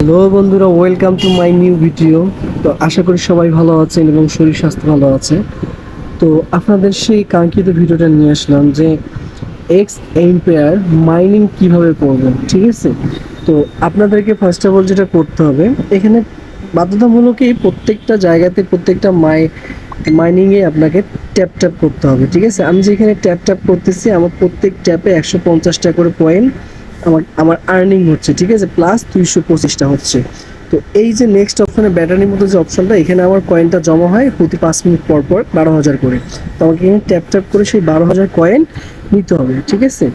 Hello বন্ধুরা, welcome to my new video. তো আশা করি সবাই ভালো আছেন এবং শরীর স্বাস্থ্য ভালো আছে। তো আপনাদের সেই কাঙ্ক্ষিত ভিডিওটা নিয়ে আসলাম যে এক্স এম্পেয়ার মাইনিং কিভাবে করবেন। ঠিক আছে, তো আপনাদেরকে ফার্স্ট অফ অল যেটা করতে হবে, এখানে বাধ্যতামূলকই প্রত্যেকটা জায়গাতে প্রত্যেকটা মাইনিংয়ে আপনাকে ট্যাপ ট্যাপ করতে হবে। ঠিক আছে, আমি যেখানে ট্যাপ ট্যাপ করতেছি আমার প্রত্যেক ট্যাপে 150টা করে কয়েন আমার আর্নিং হচ্ছে। ঠিক আছে, প্লাস 225টা হচ্ছে। তো এই যে নেক্সট অপশনে ব্যাটারির মতো যে অপশনটা, এখানে আমার কয়েনটা জমা হয় প্রতি 5 মিনিট পর পর 12,000 করে। তো আমাকে এখানে ট্যাপ ট্যাপ করে সেই 12,000 কয়েন নিতে হবে। ঠিক আছে,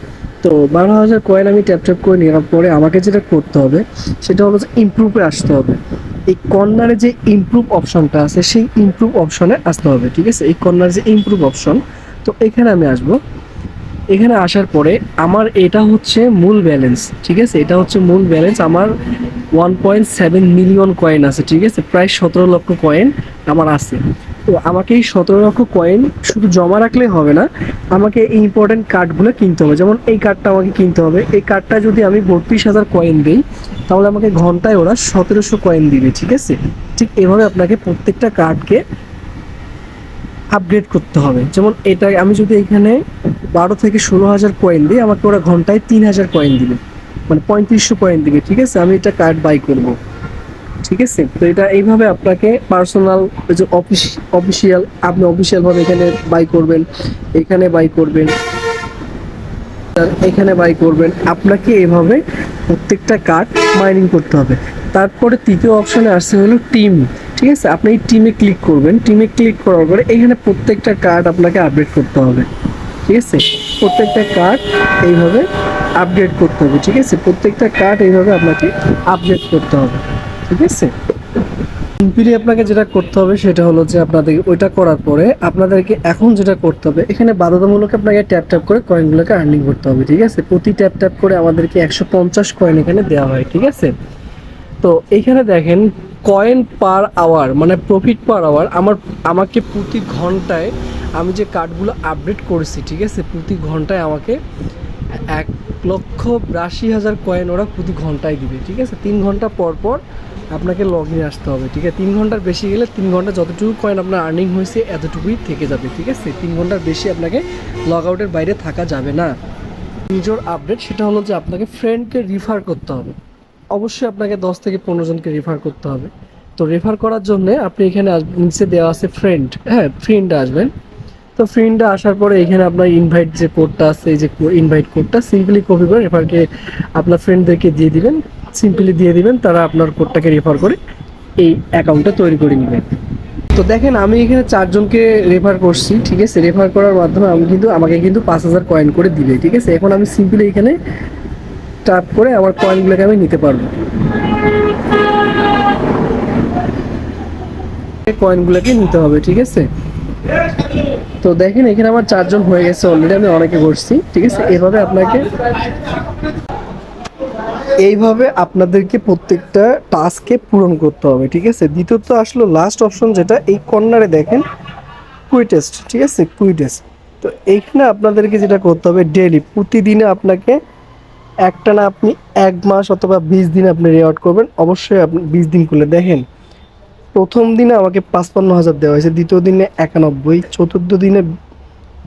তো 12,000 কয়েন আমি ট্যাপ ট্যাপ করে নেওয়ার পরে আমাকে যেটা করতে হবে সেটা হলো যে ইমপ্রুভে আসতে হবে। এই কর্নারে যে ইমপ্রুভ অপশনটা আছে সেই ইমপ্রুভ অপশনে আসতে হবে। ঠিক আছে, এই কর্নারে যে ইমপ্রুভ অপশন, তো এখানে আমি আসবো। এখানে আসার পরে আমার এটা হচ্ছে মূল ব্যালেন্স। ঠিক আছে, এটা হচ্ছে মূল ব্যালেন্স। আমার 1.7 মিলিয়ন কয়েন আছে। ঠিক আছে, প্রায় 17 লক্ষ কয়েন আমার আছে। তো আমাকে এই 17 লক্ষ কয়েন শুধু জমা রাখলেই হবে না, আমাকে এই ইম্পর্টেন্ট কার্ডগুলো কিনতে হবে। যেমন এই কার্ডটা আমাকে কিনতে হবে। এই কার্ডটা যদি আমি 32,000 কয়েন দিই তাহলে আমাকে ঘন্টায় ওরা 1700 কয়েন দিবে। ঠিক আছে, ঠিক এভাবে আপনাকে প্রত্যেকটা কার্ডকে আপগ্রেড করতে হবে। যেমন এটা আমি যদি এখানে 12 থেকে 16,000 কয়েন দিই, আমাকে ওরা ঘন্টায় 3,000 কয়েন দিবে, মানে 3500 কয়েন দিবে। ঠিক আছে, আমি এটা কার্ড বাই করব। ঠিক আছে, তো এটা এইভাবে আপনাকে পার্সোনাল যে অফিসিয়াল, আপনি অফিসিয়ালভাবে এখানে বাই করবেন, এখানে বাই করবেন, এখানে বাই করবেন। আপনাকে এভাবে প্রত্যেকটা কার্ড মাইনিং করতে হবে। তারপরে তৃতীয় অপশনে আসছে হলো টিম। ঠিক আছে, আপনি এই টিমে ক্লিক করবেন। টিমে ক্লিক করার পরে এখানে প্রত্যেকটা কার্ড আপনাকে আপডেট করতে হবে। ঠিক আছে, প্রত্যেকটা কার্ড এইভাবে আপডেট করতে হবে। ঠিক আছে, প্রত্যেকটা কার্ড এইভাবে আপনাকে আপডেট করতে হবে। ঠিক আছে, সিম্পলি আপনাকে যেটা করতে হবে সেটা হলো যে আপনাদের ওইটা করার পরে আপনাদেরকে এখন যেটা করতে হবে, এখানে বাধ্যতামূলক আপনাকে ট্যাপ ট্যাপ করে কয়েনগুলোকে আর্নিং করতে হবে। ঠিক আছে, প্রতি ট্যাপ ট্যাপ করে আমাদেরকে 150 কয়েন এখানে দেওয়া হয়। ঠিক আছে, তো এইখানে দেখেন কয়েন পার আওয়ার, মানে প্রফিট পার আওয়ার। আমাকে প্রতি ঘন্টায় আমি যে কার্ডগুলো আপডেট করেছি, ঠিক আছে, প্রতি ঘন্টায় আমাকে 1,82,000 কয়েন ওরা প্রতি ঘন্টায় দিবে। ঠিক আছে, 3 ঘন্টা পর পর আপনাকে লগ ইনে আসতে হবে। ঠিক আছে, 3 ঘন্টার বেশি গেলে 3 ঘন্টা যতটুকু কয়েন আপনার আর্নিং হয়েছে এতটুকুই থেকে যাবে। ঠিক আছে, 3 ঘন্টার বেশি আপনাকে লগ আউটের বাইরে থাকা যাবে না। নিজের আপডেট সেটা হলো যে আপনাকে ফ্রেন্ডকে রিফার করতে হবে। অবশ্যই আপনাকে 10 থেকে 15 জনকে রেফার করতে হবে। তো রেফার করার জন্য আপনি এখানে নিচে দেওয়া আছে ফ্রেন্ড, হ্যাঁ ফ্রেন্ডে আসবেন। তো ফ্রেন্ডে আসার পরে এখানে আপনার ইনভাইট যে কোডটা আছে, এই যে ইনভাইট কোডটা সিম্পলি কপি করে রেফারকে আপনার ফ্রেন্ডদেরকে দিয়ে দিবেন। সিম্পলি দিয়ে দিবেন, তারা আপনার কোডটাকে রেফার করে এই অ্যাকাউন্টটা তৈরি করে নেবেন। তো দেখেন আমি এখানে 4 জনকে রেফার করছি। ঠিক আছে, রেফার করার মাধ্যমে আমাকে কিন্তু 5,000 কয়েন করে দিবে। ঠিক আছে, এখন আমি সিম্পলি এখানে ট্যাপ করে আমার কয়েনগুলোকে আমি নিতে পারবো। কয়েনগুলোকে নিতে হবে। ঠিক আছে, তো দেখেন এখানে আমার 4 জন হয়ে গেছে অলরেডি, আমি অনেকে করছি। ঠিক আছে, এইভাবে আপনাদেরকে প্রত্যেকটা টাস্কে পূরণ করতে হবে। ঠিক আছে, দ্বিতীয়ত আসলো লাস্ট অপশন, যেটা এই কর্নারে দেখেন কুইটেস্ট। ঠিক আছে, কুইটেস্ট। তো এইখানে আপনাদেরকে যেটা করতে হবে, ডেইলি প্রতিদিনে আপনাকে একটানা আপনি 1 মাস অথবা 20 দিন আপনি রেওয়ার্ড করবেন। অবশ্যই আপনি 20 দিন করলে দেখেন প্রথম দিনে আমাকে 55,000 দেওয়া হয়েছে, দ্বিতীয় দিনে 91, চতুর্থ দিনে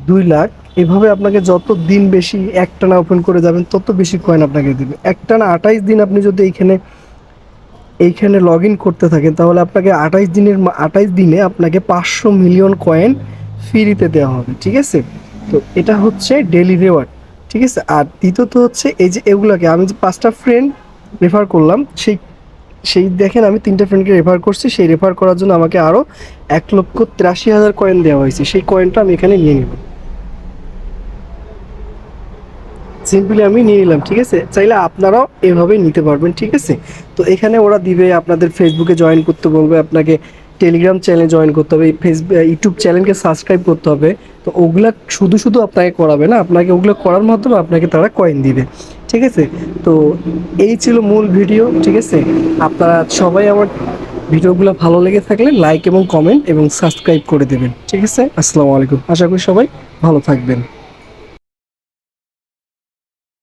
2 লাখ। এভাবে আপনাকে যত দিন বেশি একটানা ওপেন করে যাবেন তত বেশি কয়েন আপনাকে দেবে। একটানা 28 দিন আপনি যদি এইখানে লগ ইন করতে থাকেন তাহলে আপনাকে 28 দিনে আপনাকে 500 মিলিয়ন কয়েন ফ্রিতে দেওয়া হবে। ঠিক আছে, তো এটা হচ্ছে ডেইলি রেওয়ার্ড। ঠিক আছে, আর দ্বিতীয়ত হচ্ছে এই যে এগুলোকে আমি যে 5টা ফ্রেন্ড রেফার করলাম, সেই দেখেন আমি 3টে ফ্রেন্ডকে রেফার করছি। সেই রেফার করার জন্য আমাকে আরও 1,83,000 কয়েন দেওয়া হয়েছে। সেই কয়েনটা আমি এখানে নিয়ে নেব, সিম্পলি আমি নিয়ে নিলাম। ঠিক আছে, চাইলে আপনারাও এভাবেই নিতে পারবেন। ঠিক আছে, তো এখানে ওরা দিবে, আপনাদের ফেসবুকে জয়েন করতে বলবে, আপনাকে টেলিগ্রাম চ্যানেলে জয়েন করতে হবে, ইউটিউব চ্যানেলকে সাবস্ক্রাইব করতে হবে। তো ওগুলা শুধু আপনাকে করাবে না, আপনাকে ওগুলো করার মাধ্যমে আপনাকে তারা কয়েন দিবে। ঠিক আছে, তো এই ছিল মূল ভিডিও। ঠিক আছে, আপনারা সবাই আমার ভিডিওগুলো ভালো লেগে থাকলে লাইক এবং কমেন্ট এবং সাবস্ক্রাইব করে দেবেন। ঠিক আছে, আসসালামু আলাইকুম। আশা করি সবাই ভালো থাকবেন।